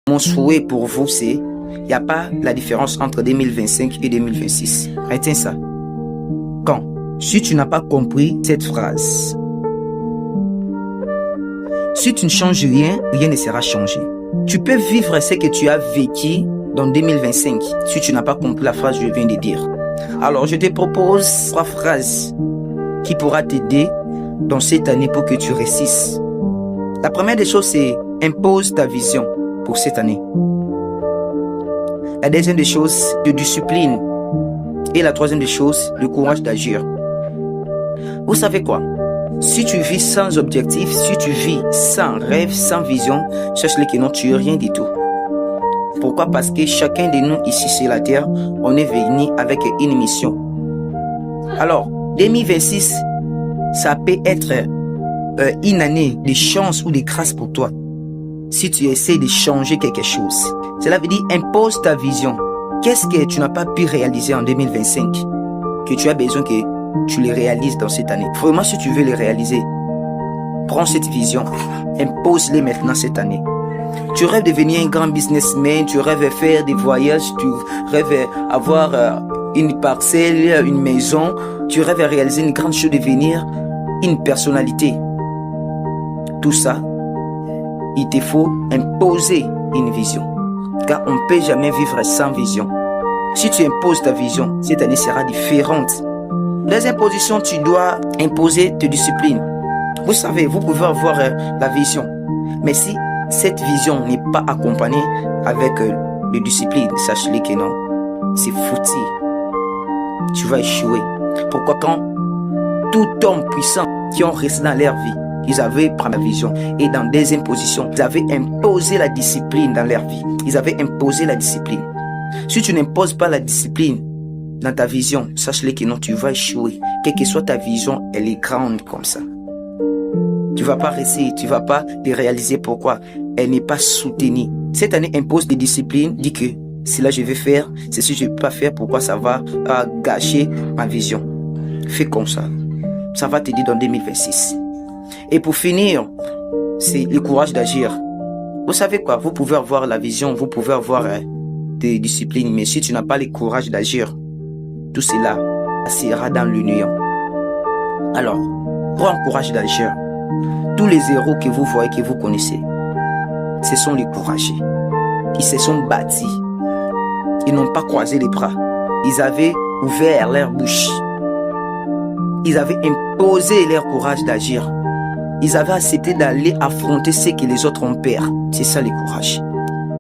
Mon souhait pour vous, c'est, il n'y a pas la différence entre 2025 et 2026. Retiens ça. Quand? Si tu n'as pas compris cette phrase, si tu ne changes rien, rien ne sera changé. Tu peux vivre ce que tu as vécu dans 2025 si tu n'as pas compris la phrase que je viens de dire. Alors, je te propose 3 phrases qui pourra t'aider dans cette année pour que tu réussisses. La première des choses, c'est impose ta vision pour cette année. La deuxième des choses, de discipline. Et la troisième des choses, le courage d'agir. Vous savez quoi? Si tu vis sans objectif, si tu vis sans rêve, sans vision, sache-le que non, tu es rien du tout. Pourquoi? Parce que chacun de nous ici sur la terre, on est venu avec une mission. Alors, 2026, ça peut être une année de chance ou de grâce pour toi. Si tu essaies de changer quelque chose, cela veut dire impose ta vision. Qu'est-ce que tu n'as pas pu réaliser en 2025 que tu as besoin que tu les réalises dans cette année? Vraiment, si tu veux les réaliser, prends cette vision, impose-les maintenant cette année. Tu rêves de devenir un grand businessman, tu rêves de faire des voyages, tu rêves d'avoir une parcelle, une maison, tu rêves de réaliser une grande chose, devenir une personnalité. Tout ça, il te faut imposer une vision. Car on ne peut jamais vivre sans vision. Si tu imposes ta vision, cette année sera différente. Deuxième position, tu dois imposer tes disciplines. Vous savez, vous pouvez avoir la vision. Mais si cette vision n'est pas accompagnée avec les disciplines, sache-le que non, c'est foutu. Tu vas échouer. Pourquoi? Quand tout homme puissant qui ont resté dans leur vie, ils avaient pris la vision. Et dans deuxième position, ils avaient imposé la discipline dans leur vie. Ils avaient imposé la discipline. Si tu n'imposes pas la discipline dans ta vision, sache-le que non, tu vas échouer. Quelle que soit ta vision, elle est grande comme ça. Tu vas pas réussir, tu vas pas te réaliser. Pourquoi? Elle n'est pas soutenue. Cette année impose des disciplines, dis que c'est là je vais faire, c'est ce que je ne peux pas faire, pourquoi ça va gâcher ma vision. Fais comme ça. Ça va t'aider dans 2026. Et pour finir, c'est le courage d'agir. Vous savez quoi? Vous pouvez avoir la vision, vous pouvez avoir des disciplines, mais si tu n'as pas le courage d'agir, tout cela sera dans l'union. Alors, prends le courage d'agir. Tous les héros que vous voyez, que vous connaissez, ce sont les courageux. Ils se sont bâtis. Ils n'ont pas croisé les bras. Ils avaient ouvert leur bouche. Ils avaient imposé leur courage d'agir. Ils avaient accepté d'aller affronter ce que les autres ont peur. C'est ça le courage.